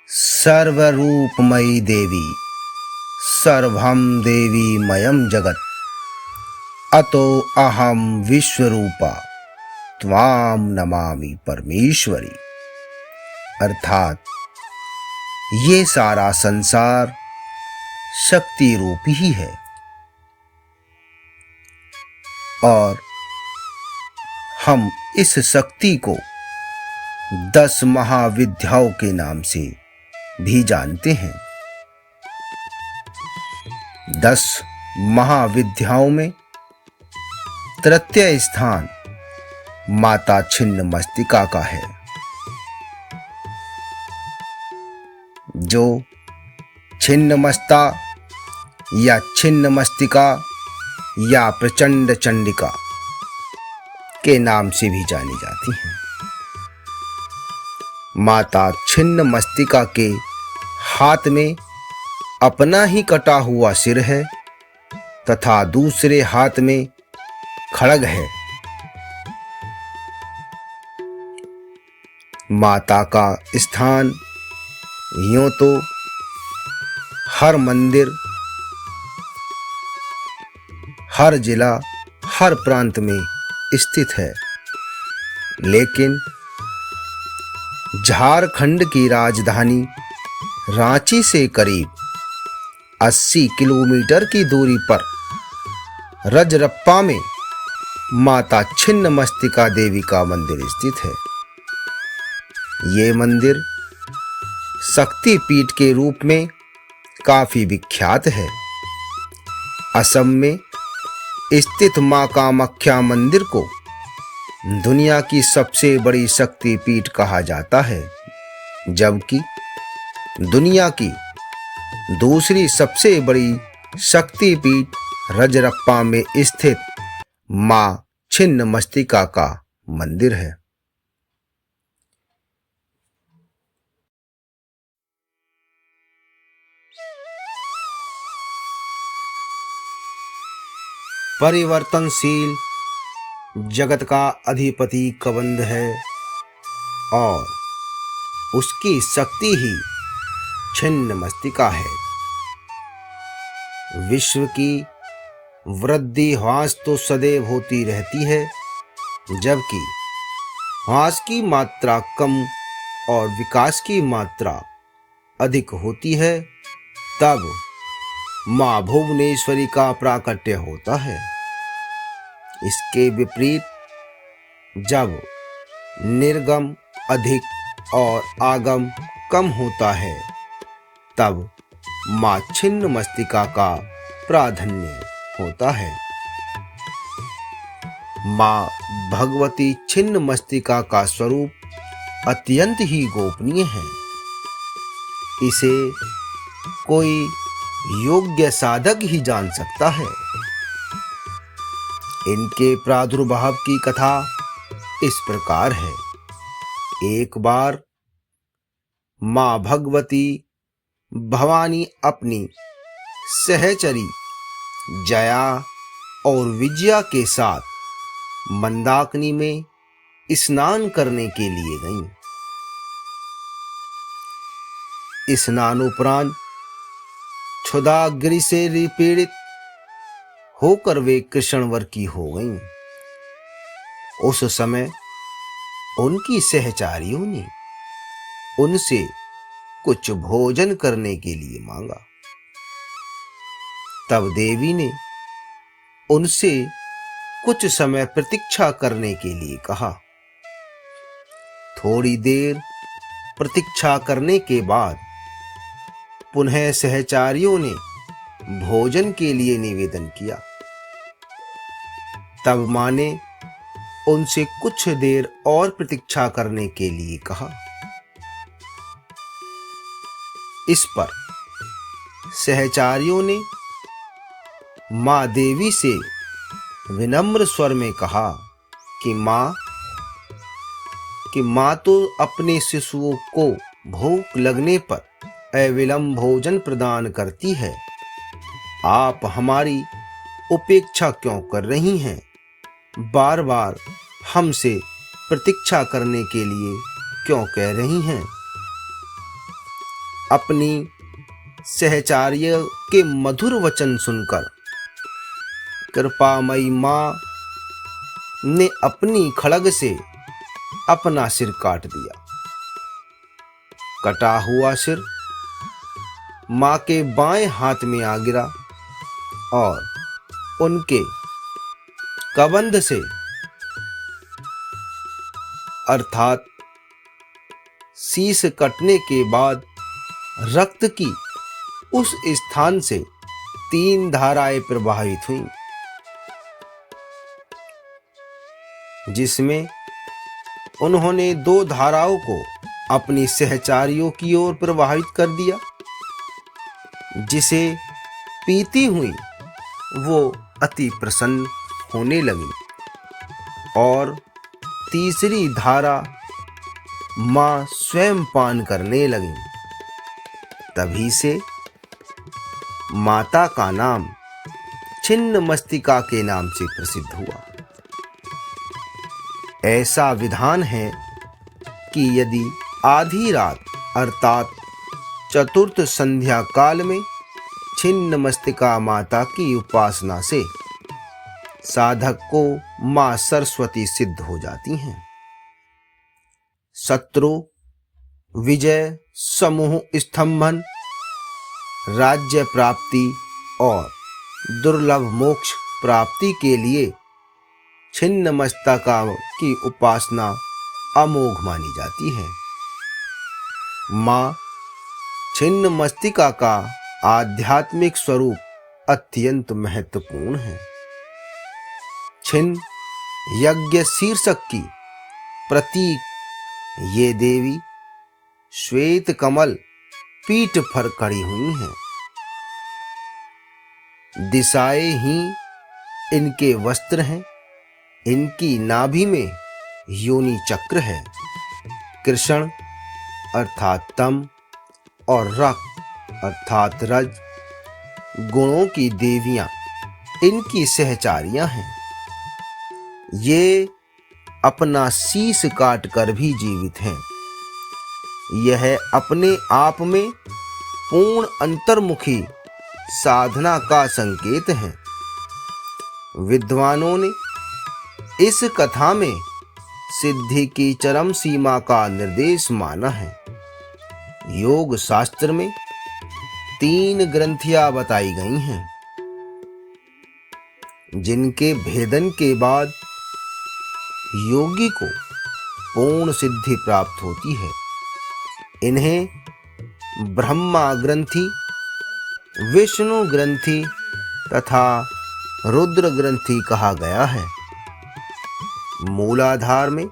सर्वरूपमयी देवी सर्वं देवी मयं जगत अतो अहम विश्वरूपा त्वां नमामि परमेश्वरी। अर्थात ये सारा संसार शक्ति रूप ही है और हम इस शक्ति को 10 महाविद्याओं के नाम से भी जानते हैं। 10 महाविद्याओं में तृतीय स्थान माता छिन्नमस्तिका का है, जो छिन्नमस्ता या छिन्नमस्तिका या प्रचंड चंडिका के नाम से भी जानी जाती है। माता छिन्नमस्तिका के हाथ में अपना ही कटा हुआ सिर है तथा दूसरे हाथ में खड्ग है। माता का स्थान यूं तो हर मंदिर, हर जिला, हर प्रांत में स्थित है, लेकिन झारखंड की राजधानी रांची से करीब 80 किलोमीटर की दूरी पर रजरप्पा में माता छिन्नमस्तिका देवी का मंदिर स्थित है। ये मंदिर शक्ति पीठ के रूप में काफी विख्यात है। असम में स्थित मां कामाख्या मंदिर को दुनिया की सबसे बड़ी शक्ति पीठ कहा जाता है, जबकि दुनिया की दूसरी सबसे बड़ी शक्ति पीठ रजरप्पा में स्थित मां छिन्नमस्तिका का मंदिर है। परिवर्तनशील जगत का अधिपति कबंध है और उसकी शक्ति ही छिन्नमस्तिका है। विश्व की वृद्धि ह्रास तो सदैव होती रहती है, जबकि ह्रास की मात्रा कम और विकास की मात्रा अधिक होती है, तब मां भुवनेश्वरी का प्राकट्य होता है। इसके विपरीत जब निर्गम अधिक और आगम कम होता है, तब मां छिन्नमस्तिका का प्राधान्य होता है। मां भगवती छिन्नमस्तिका का स्वरूप अत्यंत ही गोपनीय है। इसे कोई योग्य साधक ही जान सकता है। इनके प्रादुर्भाव की कथा इस प्रकार है। एक बार मां भगवती भवानी अपनी सहचरी जया और विजया के साथ मंदाकिनी में स्नान करने के लिए गईं। स्नानोपरांत क्षुधाग्नि से पीड़ित होकर वे कृष्णवर की हो गईं। उस समय उनकी सहचारियों ने उनसे कुछ भोजन करने के लिए मांगा। तब देवी ने उनसे कुछ समय प्रतीक्षा करने के लिए कहा। थोड़ी देर प्रतीक्षा करने के बाद पुनः सहचारियों ने भोजन के लिए निवेदन किया। तब मां ने उनसे कुछ देर और प्रतीक्षा करने के लिए कहा। इस पर सहचारियों ने मां देवी से विनम्र स्वर में कहा कि मां तो अपने शिशुओं को भूख लगने पर अविलंब भोजन प्रदान करती है। आप हमारी उपेक्षा क्यों कर रही हैं? बार बार हमसे प्रतीक्षा करने के लिए क्यों कह रही हैं? अपनी सहचार्य के मधुर वचन सुनकर कृपामयी माँ ने अपनी खड्ग से अपना सिर काट दिया। कटा हुआ सिर माँ के बाएं हाथ में आ गिरा और उनके कबंध से अर्थात शीश कटने के बाद रक्त की उस स्थान से 3 धाराएं प्रवाहित हुईं, जिसमें उन्होंने 2 धाराओं को अपनी सहचारियों की ओर प्रवाहित कर दिया। जिसे पीती हुई वो अति प्रसन्न होने लगी और तीसरी धारा माँ स्वयं पान करने लगी। तभी से माता का नाम छिन्नमस्तिका के नाम से प्रसिद्ध हुआ। ऐसा विधान है कि यदि आधी रात अर्थात चतुर्थ संध्या काल में छिन्नमस्तिका माता की उपासना से साधक को मां सरस्वती सिद्ध हो जाती हैं। शत्रु विजय, समूह स्तंभन, राज्य प्राप्ति और दुर्लभ मोक्ष प्राप्ति के लिए छिन्नमस्तिका की उपासना अमोघ मानी जाती है। मां छिन्नमस्तिका का आध्यात्मिक स्वरूप अत्यंत महत्वपूर्ण है। छिन्न यज्ञ शीर्षक की प्रतीक ये देवी श्वेत कमल पीठ पर खड़ी हुई हैं। दिशाएं ही इनके वस्त्र हैं। इनकी नाभि में योनि चक्र है। कृष्ण अर्थात तम और रक्त अर्थात रज गुणों की देवियां इनकी सहचारियां हैं। ये अपना शीश काट कर भी जीवित हैं। यह अपने आप में पूर्ण अंतर्मुखी साधना का संकेत है। विद्वानों ने इस कथा में सिद्धि की चरम सीमा का निर्देश माना है। योग शास्त्र में 3 ग्रंथियां बताई गई हैं, जिनके भेदन के बाद योगी को पूर्ण सिद्धि प्राप्त होती है। इन्हें ब्रह्मा ग्रंथि, विष्णु ग्रंथि तथा रुद्र ग्रंथि कहा गया है। मूलाधार में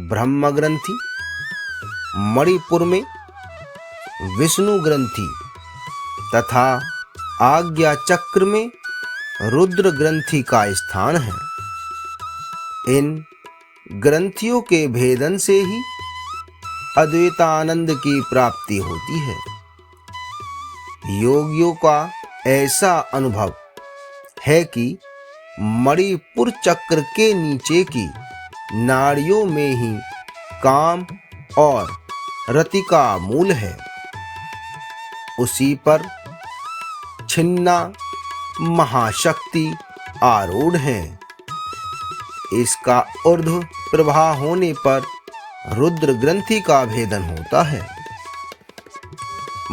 ब्रह्म ग्रंथि, मणिपुर में विष्णु ग्रंथि तथा आज्ञा चक्र में रुद्र ग्रंथि का स्थान है। इन ग्रंथियों के भेदन से ही अद्वैतानंद की प्राप्ति होती है। योगियों का ऐसा अनुभव है कि मणिपुर चक्र के नीचे की नाड़ियों में ही काम और रति का मूल है। उसी पर छिन्ना महाशक्ति आरूढ़ है। इसका ऊर्ध्व प्रवाह होने पर रुद्र ग्रंथि का भेदन होता है।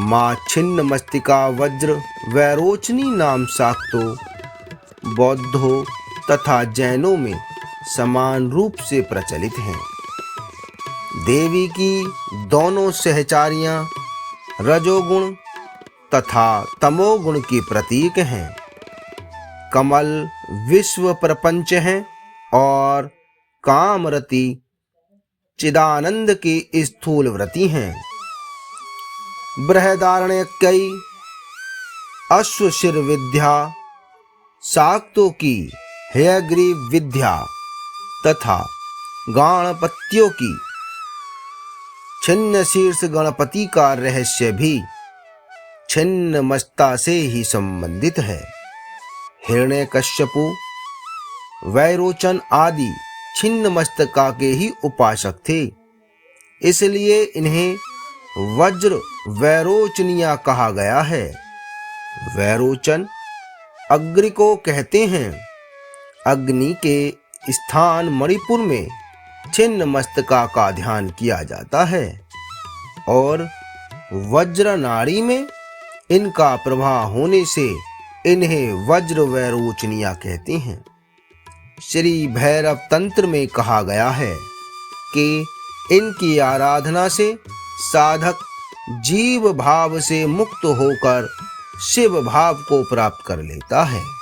मां छिन्नमस्तिका वज्र वैरोचनी नाम शाक्तों, बौद्धों तथा जैनों में समान रूप से प्रचलित हैं। देवी की दोनों सहचारियां रजोगुण तथा तमोगुण की प्रतीक हैं। कमल विश्व प्रपंच हैं और कामरति चिदानंद की स्थूल व्रति हैं। बृहदारण्यकई अश्वशिर विद्या, शाक्तों की हयग्रीव विद्या तथा गणपतियों की छिन्न शीर्ष गणपति का रहस्य भी छिन्नमस्ता से ही संबंधित है। हिरण्यकश्यपु, वैरोचन आदि छिन्नमस्तका के ही उपासक थे। इसलिए इन्हें वज्र वैरोचनिया कहा गया है। वैरोचन अग्नि को कहते हैं। अग्नि के स्थान मणिपुर में छिन्नमस्तका का ध्यान किया जाता है और वज्र नाड़ी में इनका प्रभाव होने से इन्हें वज्र वैरोचनिया कहते हैं। श्री भैरव तंत्र में कहा गया है कि इनकी आराधना से साधक जीव भाव से मुक्त होकर शिव भाव को प्राप्त कर लेता है।